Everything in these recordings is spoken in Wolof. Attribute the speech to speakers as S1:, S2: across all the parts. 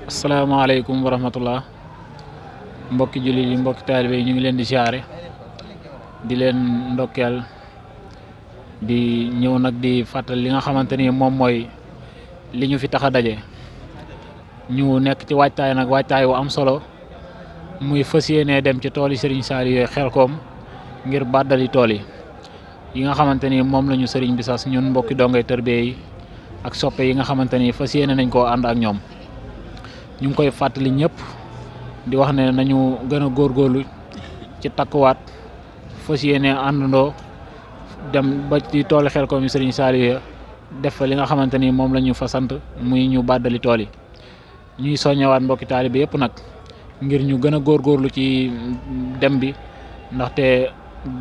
S1: asalaamaaleykum wa rahmatullah mbokki jullit yi mbokki taalibe yi ñu ngi leen di siyaare di leen ndokkeel di ñëw nag di fàttali li nga xamante ni moom mooy li ñu fi tax a daje ñu nekk ci waajtaay nag waajtaay wu am solo muy fas yéenee dem ci tool yi Serigne Saliou yooyu Xelkom ngir bàddali tool yi nga xamante ni moom la ñu Serigne bi sas ñun mbokki dongay tërbiye yi ak soppe yi nga xamante ni fas yéene nañ koo ànd ak ñoom. ñu ngi koy fàttali ñëpp di wax ne nañu gën a góorgóorlu ci takkuwaat fas yéene àndandoo dem ba ci tooli Xelkom yi Serigne Saliou def fa li nga xamante ni moom la ñu fa sant muy ñu bàddali tool yi ñuy soññewaat mbokki taalibe yëpp nag ngir ñu gën a góorgóorlu ci dem bi ndaxte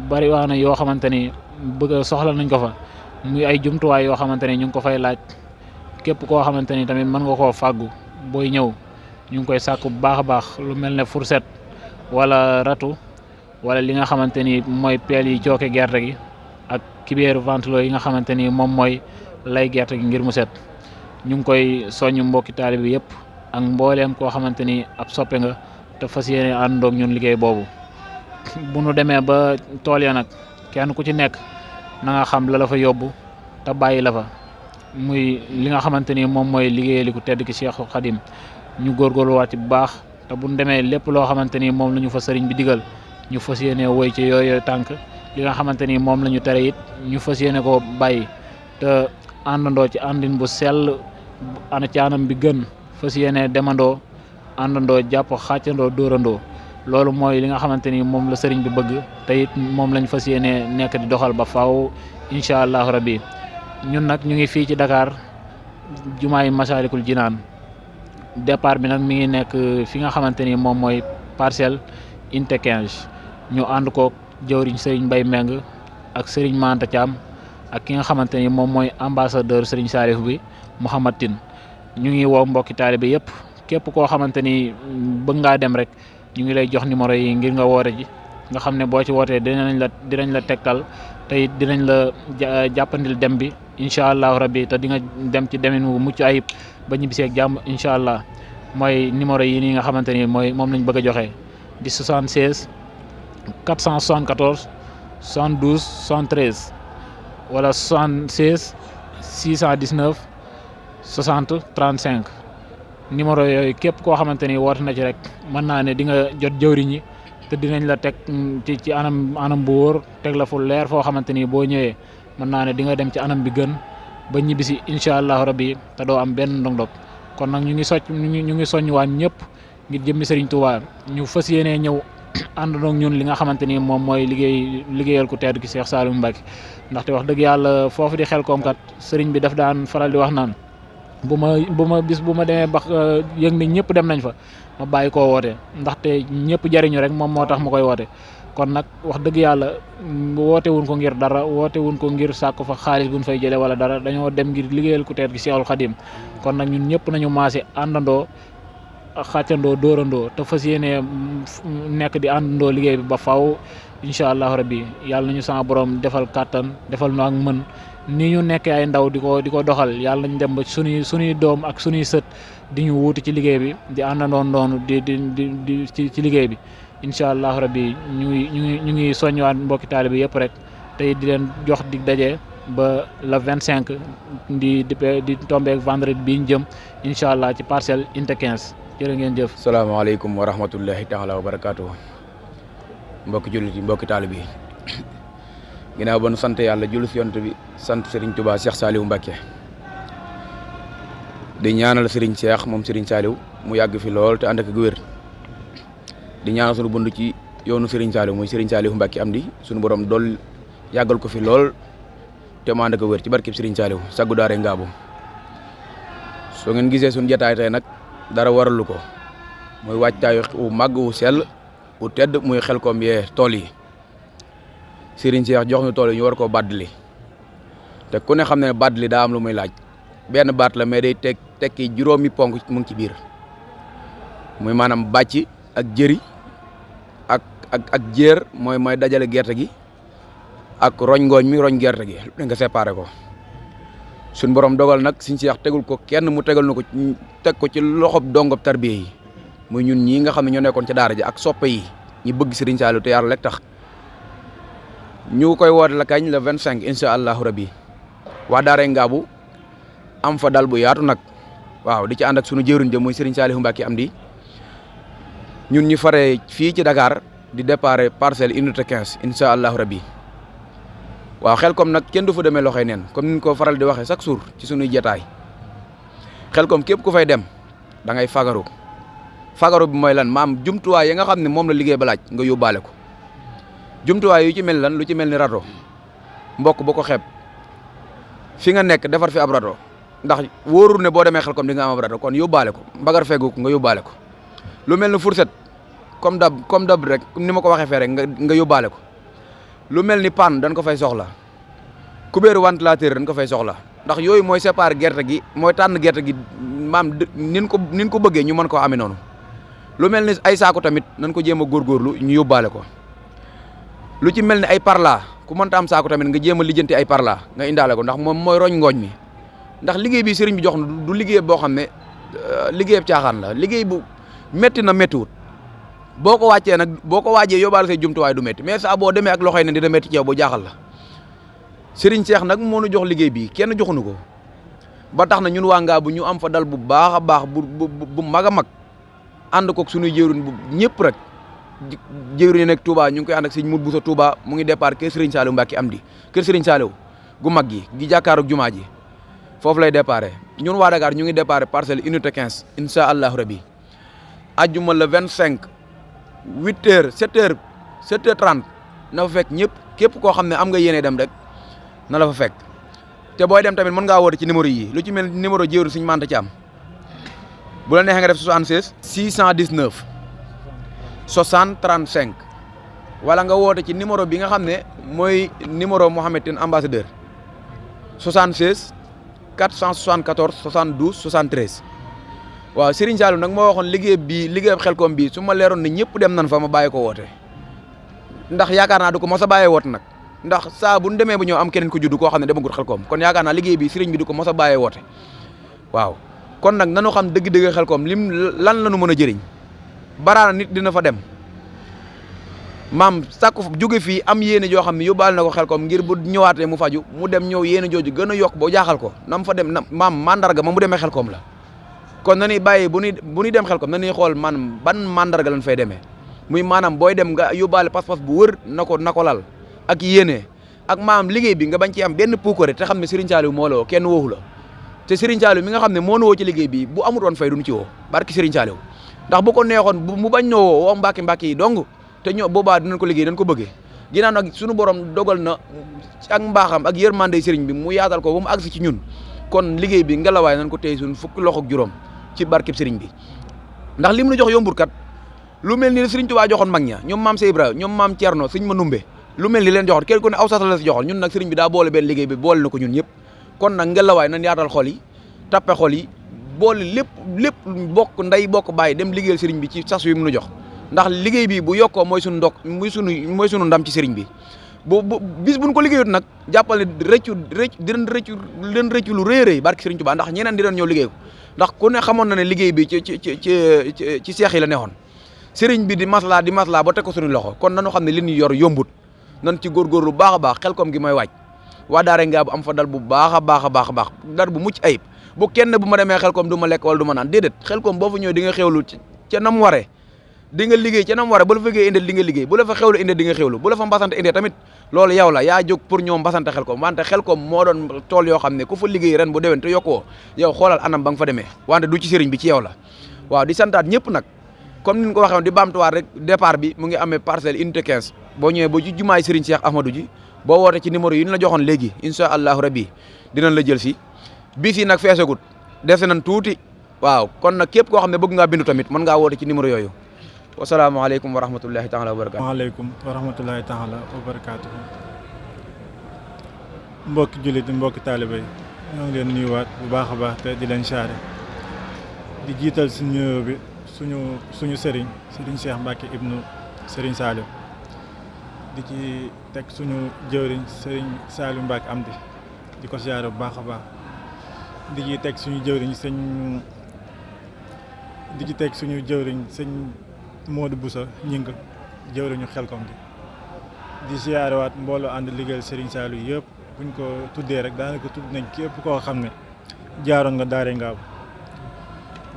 S1: bari wax na yoo xamante ni bëgg soxla nañ ko fa muy ay jumtuwaay yoo xamante ni ñu ngi ko fay laaj képp koo xamante ni tamit mën nga koo fàggu booy ñëw ñu ngi koy sàkku bu baax a baax lu mel ne fourchette wala ratu wala li nga xamante ni mooy peel yi cooke gerte gi ak kibéeru ventilo yi nga xamante ni moom mooy lay gerte gi ngir mu set ñu ngi koy soññ mbokki taalibe bi yëpp ak mbooleem koo xamante ni ab soppe nga te fas yéene àndoog ñun liggéey boobu bu nu demee ba tool ya nag kenn ku ci nekk na nga xam la la fa yóbbu te bàyyi la fa muy li nga xamante ni moom mooy liggéeyali ku tedd ki Cheikhul Khadim ñu góorgóorluwaat ci bu baax te bu ñu demee lépp loo xamante ni moom la ñu fa sëriñ bi digal ñu fas yéene woy ci yooyu tànk li nga xamante ni moom la ñu tere it ñu fas yéene ko bàyyi te àndandoo ci àndin bu sell ana ci anam bi gën fas yéene demandoo àndandoo jàpp xàccandoo dóorandoo loolu mooy li nga xamante ni moom la sëriñ bi bëgg te it moom lañ fas yéene nekk di doxal ba faaw incha allahu rabbi ñun nag ñu ngi fii ci Dakar jumaay Masaalikul Jinaan départ bi nag mi ngi nekk fi nga xamante ni moom mooy parcelle unité 15 ñu ànd ko jëwriñ Serigne Mbaye Meng ak Serigne Manta Thiam ak ki nga xamante ni moom mooy ambassadeur Serigne Saliou bi Mouhamad Tine ñu ngi woo mbokki taalibe yëpp képp koo xamante ni bëgg ngaa dem rek ñu ngi lay jox numéro yi ngir nga woote ji nga xam ne boo ci wootee dinañ la tegtal te it dinañ la jàppandil dem bi incha allahu rabbi te di nga dem ci demin wu mucc ayib ba ñibbisee ak jàmm incha allah mooy numéro yi nii nga xamante ni moom lañ bëgg a joxe di 76 474 72 73 wala 76 619 60 35 numéro yooyu képp koo xamante ni woote na ci rek mën naa ne di nga jot jëwriñ yi te dinañ la teg ci anam bu wóor teg la fu leer foo xamante ni boo ñëwee mën naa ne di nga dem ci anam bi gën ba ñibbisi incha allahu rabbi te doo am benn ndog-ndog kon nag ñu ngi soññuwaan ñëpp ngir jëmmi Serigne Touba ñu fas yéenee ñëw àndandoog ñun li nga xamante ni moom mooy liggéeyal ku tedd ki Cheikh Saliou Mbacké ndaxte wax dëgg yàlla foofu di Xelkom kat Serigne bi daf daan faral di wax naan bu ma demee ba yëg ni ñëpp dem nañ fa ma bàyyi koo woote ndaxte ñëpp jariñu rek moom moo tax ma koy woote kon nag wax dëgg yàlla woote wuñ ko ngir dara woote wuñ ko ngir sàkku fa xaalis buñ fay jëlee wala dara dañoo dem ngir liggéeyal ku tedd gi Cheikhul Khadim kon nag ñun ñëpp nañu maase àndandoo xàccandoo dóorandoo te fas yéene nekk di àndandoo liggéey bi ba faw incha allahu rabbi yàlla nañu sama borom defal kàttan defal nu ak mën ni ñu nekkee ay ndaw di ko doxal yàlla nañ dem ba suñuy doom ak suñuy sët di ñu wuuti ci liggéey bi di àndandoo noonu di ci liggéey bi incha allahu rabbi ñu ngi soññiwaat mbokki taalibe yëpp rek tey di leen jox dig daje ba le 25 di tombeek vendredi bii ñu jëm incha allah ci parcelle unité 15 jërë ngeen jëf.
S2: salaamaaleykum wa rahmatullahi taala wa barakaatu mbokki jullit yi mbokki taalibe yi ginnaaw ba nu sant yàlla julli si yonent bi sant Serigne Touba Cheikh Saliou Mbacké di ñaanal Serigne Cheikh moom Serigne Saliou mu yàgg fi lool te ànd ak wér di ñaanal sunu bund ci yoonu Serigne Saliou muy Serigne Saliou Mbacké am di sunu borom dool yàggal ko fi lool te mu ànd ak wér ci barkeb Serigne Saliou saggu daare ngaabu soo ngeen gisee sunu jotaay tey nag dara waralu ko muy waajtaayu wu màgg wu sell wu tedd muy Xelkom yee tool yi Serigne Cheikh jox ñu tool yi ñu war koo bàddali te ku ne xam ne bàddali daa am lu muy laaj benn baat la mais day tekki juróomi ponk mu ngi ci biir muy maanaam bàcc ak jëri ak jéer mooy dajale gerte gi ak roñ ngooñ mi roñ gerte gi nga séparé ko suñ borom dogal nag Sëriñ Cheikh tegul ko kenn mu tegal na ko teg ko ci loxob dongob tarbiya yi muy ñun ñii nga xam ne ñoo nekkoon ci daara ji ak soppe yi ñi bëgg Sëriñ Saliou te yàlla rek tax ñu koy woote la kañ le 25 incha allahu rabbi waa daara Ngaabu am fa dal bu yaatu nag waaw di ci ànd ak sunu jëwriñ ja muy Sëriñ Saliou Mbacke Amdi ñun ñu faree fii ci Dakar di départ parcelle unité 15 incha allahu rabbi waaw Xelkom nag kenn du fa demee loxoy neen comme ni ñu ko faral di waxee chaque jour ci sunuy jotaay Xelkom képp ku fay dem da ngay fagaru bi mooy lan maam jumtuwaay yi nga xam ne moom la liggéey ba laaj nga yóbbaale ko jumtuwaay yu ci mel lan lu ci mel ni rato mbokk bu ko xeeb fi nga nekk defar fi ab rato ndax wóorul ne boo demee Xelkom di nga am ab rato kon yóbbaale ko mbagar fegu ko nga yóbbaale ko lu mel ni fourchette comme dab rek ni ma ko waxee fee rek nga yóbbaale ko lu mel ni pan dañ ko fay soxla kubéeru ventilateur dañ ko fay soxla ndax yooyu mooy séparer gerte gi mooy tànn gerte gi maam nin ko bëggee ñu mën koo amee noonu lu mel ni ay saako tamit nañ ko jéem a góorgóorlu ñu yóbbaale ko lu ci mel ni ay parla ku mënta am saako tamit nga jéem a lijjanti ay parla nga indaale ko ndax moom mooy roñ ngooñ mi ndax liggéey bi sëriñ bi jox na du liggéey boo xam ne liggéey caaxaan la liggéey bu métti na méttiwut boo ko wàccee nag boo ko waajee yóbbaale say jumtuwaay du métti mais saa boo demee ak loxoy ne dina métti ci yow bu jaaxal la Serigne Cheikh nag moo nu jox liggéey bi kenn joxuñu ko ba tax na ñun waa Ngaabu ñu am fa dal bu baax a baax bu mag a mag ànd koog suñuy jëwriñ bu ñëpp rek jëwriñ yi nekk Touba ñu ngi koy ànd ak sëñ Mout Bousso Touba mu ngi départ kër Serigne Saliou Mbacke Amdi kër Serigne Saliou gu mag gi jàkkaaroog jumaa ji foofu lay départ ñun waa Dakar ñu ngi départ parcelle unité 15 incha allahu rabi ajjuma le 25 8h 7h 7h30 na fa fekk ñëpp képp koo xam ne am nga yéene dem rek na la fa fekk te booy dem tamit mën ngaa woote ci numéro yi lu ci mel numéro jëwriñ suñu manta ci am bu la neexee nga def 76 619 60 35 wala nga woote ci numéro bi nga xam ne mooy numéro Mouhamed Tine ambassadeur 76 474 72 73 waaw Serigne Saliou nag moo waxoon liggéey Xelkom bii su ma leeroon ne ñëpp dem nan fa ma bàyyi ko woote ndax yaakaar naa du ko mos a bàyyee woote nag ndax saa bu ñu demee bu ñëw am keneen ko judd koo xam ne demagut Xelkom kon yaakaar naa liggéey bi Serigne bi du ko mos a bàyyee woote waaw kon nag nanu xam dëgg-dëgg Xelkom lan la nu mën a jëriñ baraana nit dina fa dem maam sàkku jóge fii am yéene joo xam ne yóbbaale na ko Xelkom ngir bu ñëwaatee mu faju mu dem ñëw yéene jooju gën a yokk boo jaaxal ko nam fa dem maam mandarga ma mu demee Xelkom la kon na ñuy bàyyi bu ñuy dem Xelkom na ñuy xool man ban mandarga lañ fay demee muy maanaam booy dem nga yóbbaale pas-pas bu wër na ko lal ak yéene ak maam liggéey bi nga bañ ci am benn puukare te xam ne Serigne Saliou moo la woo kenn woowu la te Serigne Saliou mi nga xam ne moo nu woo ci liggéey bi bu amut woon fay duñu ci woo barki Serigne Saliou ndax bu ko neexoon mu bañ noo woo mbàkki yi dong te ñoo boobaa dinañ ko liggéey dañ ko bëggee ginnaaw nag suñu borom dogal na ak mbaaxam ak yërmande Serigne bi mu yaatal ko ba mu agsi ci ñun kon liggéey bi ngelawaay nañ ko tey suñ fukki loxo ak juróom ci barkeb Serigne bi ndax lim nu jox yombur kat lu mel ni Serigne Touba joxoon mag ña ñoom maam Sey Ibra ñoom maam Thierno Serigne Manoumbe lu mel ni leen joxoon kenn ku ne aw sata la si joxoon ñun nag Serigne bi daa boole benn liggéey bi boole na ko ñun ñëpp kon nag ngelawaay nañ yaatal xol yi tappe xol yi boole lépp bokk nday bokk bàyyi dem liggéeyal Serigne bi ci sas wi mu nu jox ndax liggéey bi bu yokkoo mooy suñu ndok mooy suñu ndam ci Serigne bi bu bis buñ ko liggéeyut nag jàppal ne dinañ rëccu lu rëy barki Serigne Touba ndax ñeneen di doon ñëw liggéey ko ndax ku ne xamoon na ne liggéey bi ci seex yi la neexoon Serigne bi di maslaa ba teg ko suñu loxo kon nañu xam ne li ñu yor yombut nan ci góorgóorlu baax a baax Xelkom gi mooy waaj waa daara Ngaabu am fa dal bu baax a baax dal bu mucc ayib bu kenn bu ma demee Xelkom du ma lekk wala du ma naan déedéet Xelkom boo fa ñëwee di nga xewlu ca nam waree di nga liggéey ca nam waree bu la fa fekkee indil di nga liggéey bu la fa xewlu indil di nga xewlu bu la fa mbasante indil tamit loolu yow la yaa jóg pour ñoom mbasante Xelkom wante Xelkom moo doon tool yoo xam ne ku fa liggéey ren bu déwén te yokkoo yow xoolal anam ba nga fa demee wante du ci sëriñ bi ci yow la waaw di santaat ñëpp nag comme ni ñu ko waxee woon di baamtuwaat rek départ bi mu ngi amee parcelle unité 15 boo ñëwee ba ci jumaay Serigne Cheikh Ahmadou ji boo woote ci numéro yi ñu la joxoon léegi incha allahu rabbi dinañ la jël si bis yi nag feesagut dese nañ tuuti waaw kon nag képp koo xam ne bëgg ngaa bindu tamit mën ngaa woote ci numéro yooyu wasalaamaaleykum wa rahmatullahi taala wa barakatu.
S3: waaleykum wa rahmatullahi taala wa barakatu. mbokki jullit mbokki taaliba yi ñoo ngi leen nuyuwaat bu baax a baax te di leen saare di jiital suñu nuyoo bi suñu sëriñ Cheikh Mbacke ibnu Serigne Saliou di ci teg suñu jëwriñ Serigne Saliou Mbacke Amdi di ko siyaare bu baax a baax di ci teg suñu jëwriñ sëñ Modou Boussa ñing jëwriñu Xelkom gi di siyaarewaat mbooloo ànd liggéeyal Serigne Saliou yëpp buñ ko tuddee rek daanaka tudd nañ képp koo xam ne jaaroon nga Daaray Ngaabu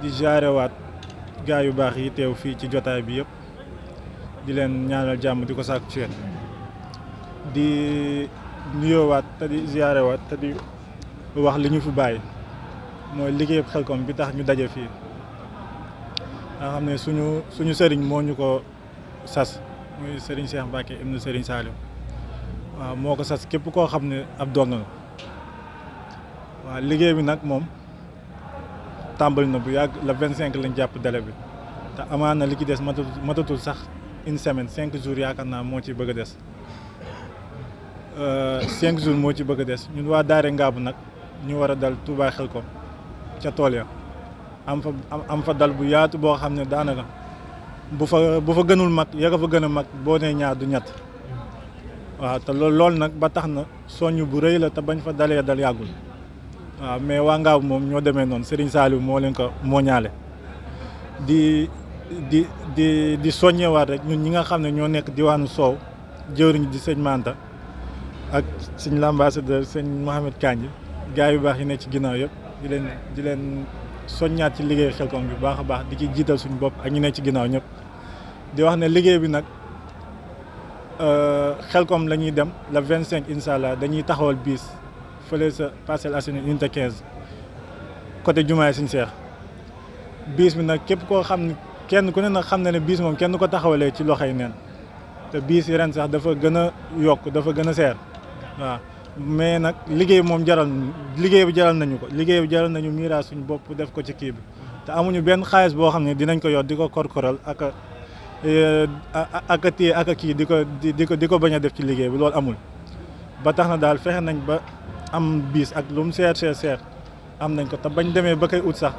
S3: di siyaarewaat gaa yu baax yi teew fii ci jotaay bi yëpp di leen ñaanal jàmm di ko sàkku ci yéen di nuyoowaat te di siyaarewaat te di wax li ñu fi bàyyi mooy liggéeyub Xelkom bi tax ñu daje fii nga xam ne suñu sëriñ moo ñu ko sas muy Serigne Cheikh Mbacke ibnu Serigne Saliou waaw moo ko sas képp koo xam ne ab doon na waaw liggéey bi nag moom tàmbali na bu yàgg le 25 lañ jàpp délai bi te amaan na li ci des matatul sax une semaine 5 jours yaakaar naa moo ci bëgg a des 5 jours moo ci bëgg a des ñun waa Daaray Ngaabu nag ñu war a dal Touba Xelkom ca tool ya am fa dal bu yaatu boo xam ne daanaka bu fa gënul mag ya nga fa gën a mag boo nee ñaar du ñett waaw te loolu nag ba tax na soññ bu rëy la te bañ fa dalee dal yàggul waaw mais waa Ngaabu moom ñoo demee noonu Serigne Saliou moo leen ko moo ñaale di soññewaat rek ñun ñi nga xam ne ñoo nekk diwaanu Soow jëwriñ di sëñ Manta ak sëñ l'ambassadeur sëñ Mohamed Kandji gaa yu baax yi ne ci ginnaaw yëpp di leen soññaat ci liggéey Xelkom bi baax a baax di ci jiital suñu bopp ak ñi ne ci ginnaaw ñëpp di wax ne liggéey bi nag Xelkom la ñuy dem le 25 incha allah dañuy taxawal biis fële sa Parcelles Assainies unité 15 côté jumaay Sëñ Seex biis bi nag képp koo xam ne kenn ku ne nag xam na ne biis moom kenn du ko taxawalee ci loxoy neen te biis yi ren sax dafa gën a yokk dafa gën a seer waaw mais nag liggéey bi jaral nañu ko liggéey bi jaral nañu miiraas suñu bopp def ko ci kii bi te amuñu benn xaalis boo xam ne dinañ ko yor di ko korkoral ak téye ak kii di ko bañ a def ci liggéey bi loolu amul ba tax na daal fexe nañ ba am biis ak lu mu seer am nañ ko te bañ demee ba koy ut sax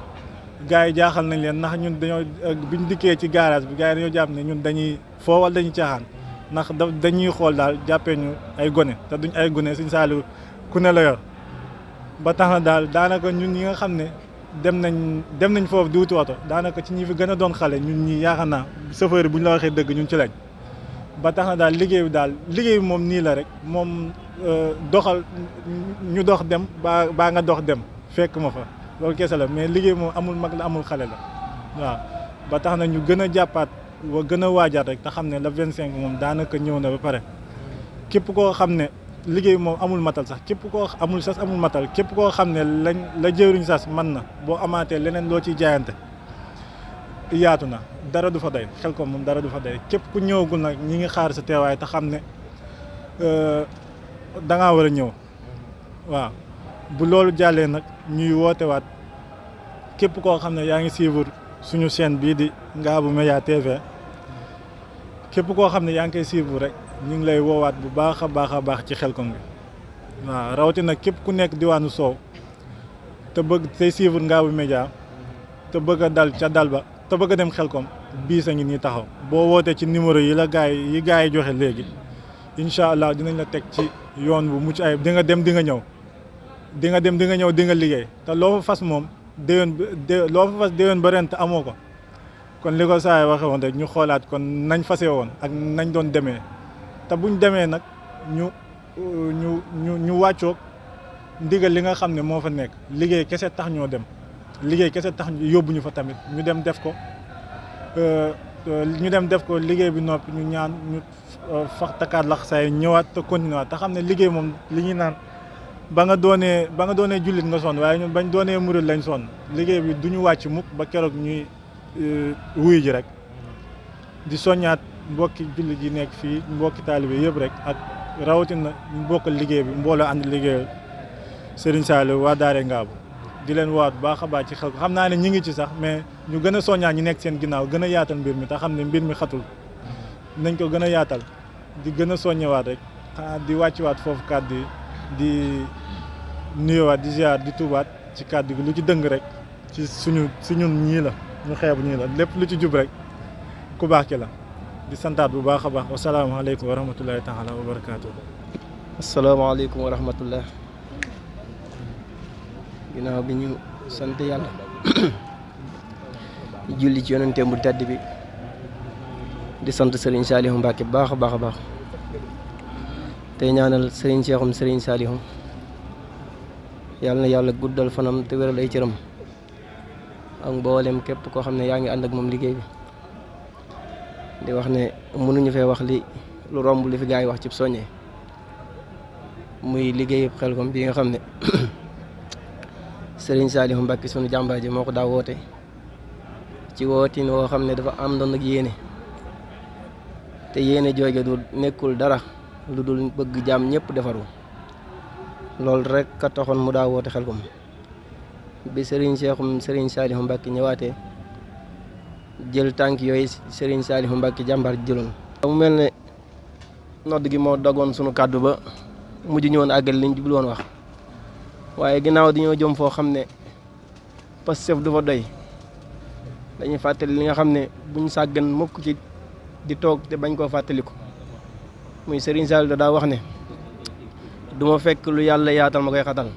S3: gars yi jaaxal nañ leen ndax ñun dañoo biñ dikkee ci garage bi gars yi dañoo jàpp ne ñun dañuy foo wala dañuy caaxaan ndax dañuy xool daal jàppee ñu ay gone te duñ ay gone Sëñ Saliou ku ne la yor ba tax na daal daanaka ñun ñi nga xam ne dem nañ foofu di wuti oto daanaka ci ñi fi gën a doon xale ñun ñi yaakaar naa chauffeur yi bu ñu la waxee dëgg ñun ci lañ ba tax na daal liggéey bi moom nii la rek moom doxal ñu dox dem baa nga dox dem fekk ma fa loolu kese la mais liggéey moom amul mag la amul xale la waaw ba tax na ñu gën a jàppaat wa gën a waajaat rek te xam ne le 25 moom daanaka ñëw na ba pare képp koo xam ne liggéey moom amul matal sax képp koo amul sas amul matal képp koo xam ne la jëwriñ sas man na boo amaatee leneen loo ciy jaayante yaatu na dara du fa day Xelkom moom dara du fa day képp ku ñëwagul nag ñi ngi xaar sa teewaay te xam ne dangaa war a ñëw waaw bu loolu jàllee nag ñuy wootewaat képp koo xam ne yaa ngi suivre suñu chaîne bii di Ngabou Média TV képp koo xam ne yaa ngi koy suivre rek ñu ngi lay woowaat bu baax a baax ci Xelkom bi waaw rawatina képp ku nekk diwaanu Soow te bëgg tey suivre Ngabou Média te bëgg a dal ca dal ba te bëgg a dem Xelkom bii sa ngi nii taxaw boo wootee ci numéro yi la gaa yi joxe léegi incha allah dinañ la teg ci yoon bu mucc ayib di nga dem di nga ñëw di nga dem di nga ñëw di nga liggéey te loo fa fas moom déwén ba ren te amoo ko kon li ko saa yi waxee woon rek ñu xoolaat kon nañ fase woon ak nañ doon demee te buñ demee nag ñu wàccoog ndigal li nga xam ne moo fa nekk liggéey kese tax ñoo dem liggéey kese tax yóbbu ñu fa tamit ñu dem def ko liggéey bi noppi ñu ñaan ñu fax takkaat lax say ñëwaat te continué waat te xam ne liggéey moom li ñuy naan ba nga doonee jullit nga sonn waaye ñun bañ doonee murid lañ sonn liggéey bi du ñu wàcc mukk ba keroog ñuy wuyu ji rek di soññaat mbokki jullit yi nekk fii mbokki taalibe yëpp rek ak rawatina ñu bokkal liggéey bi mbooloo ànd liggéey Serigne Saliou waa Daaray Ngaabu di leen waat baax a baax ci xel ko xam naa ne ñi ngi ci sax mais ñu gën a soññaat ñi nekk seen ginnaaw gën a yaatal mbir mi te xam ne mbir mi xatul nañ ko gën a yaatal di gën a soññewaat rek xanaa di wàcciwaat foofu kàddu yi di nuyewaat di ziar di tuubaat ci kàddu gi lu ci dëng rek ci ñun ñii la ñu xeebu ñii la lépp lu ci jub rek ku baax ki la di santaat bu baax a baax wasalaamaaleykum wa rahmatullahi taala wa barakaatu.
S4: asalaamaaleykum wa rahmatullah ginnaaw bi ñu sant yàlla julli ci yonenteem bu tedd bi di sant Serigne Saliou Mbacke baax a baax a baax tey ñaanal Serigne Cheikhoum Serigne Saliou yàlla na yàlla guddal fanam te wéral ay cëram ak mboolem képp koo xam ne yaa ngi ànd ak moom liggéey bi di wax ne mënuñu fee wax lu romb li fi gaa yi wax ci soññee muy liggéey Xelcom bi nga xam ne Serigne Saliou Mbacke sunu jàmbaar ji moo ko daa woote ci wootin woo xam ne dafa am doon ak yéene te yéene jooge du nekkul dara lu dul bëgg jaam ñëpp defaru loolu rek ka taxoon mu daa woote Xelcom bi Serigne Cheikhoum Serigne Saliou Mbacke ñëwaatee jël tànk yooyu Serigne Saliou Mbacke jàmbaar ji jëloon. mu mel ne nodd gi moo dogoon sunu kàddu ba mujj ñëwoon àggal liñ jublu woon wax waaye ginnaaw dañoo jëm foo xam ne Pastef du fa doy dañuy fàttali li nga xam ne buñ sàggan mukk ci di toog te bañ koo fàttaliku muy Serigne Saliou daa wax ne du ma fekk lu yàlla yaatal ma koy xatal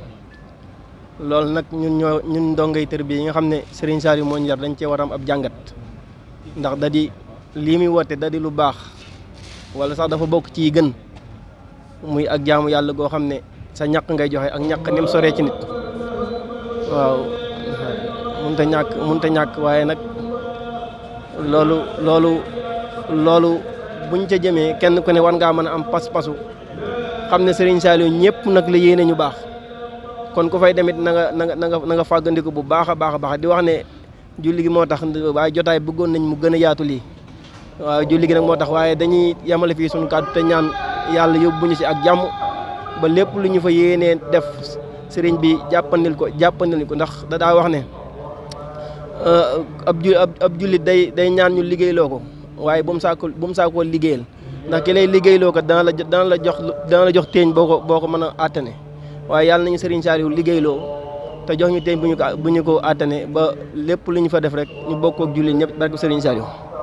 S4: loolu nag ñun ndongay tër bi yi nga xam ne Serigne Saliou moo ñu yar dañ cee war am ab jàngat ndax da di lii muy woote da di lu baax wala sax dafa bokk ci gën muy ak jaamu yàlla goo xam ne sa ñaq ngay joxe ak ñaq ni mu soree ci nit waaw mënta ñàkk waaye nag loolu buñ ca jëmee kenn ku ne war ngaa mën a am pas-pasu xam ne Serigne Saliou ñëpp nag la yéene ñu baax kon ku fay demit na nga fàggandiku bu baax a baax di wax ne julli gi moo tax waaye jotaay bëggoon nañ mu gën a yaatu lii waaw julli gi nag moo tax waaye dañuy yemale fii suñu kàddu te ñaan yàlla yóbbuñu si ak jàmm ba lépp lu ñu fa yéenee def sëriñ bi jàppandil ko ndax da daa wax ne ab jullit day ñaan ñu liggéeyloo ko waaye bu mu saakoo liggéeyal ndax ki lay liggéeyloo ko dana la jox teeñ boo ko mën a àttane waaye yàlla nañu Serigne Saliou liggéeyloo te jox ñu teeñ bu ñu ko àttane ba lépp lu ñu fa def rek ñu bokk ak jullit ñëpp barke Serigne Saliou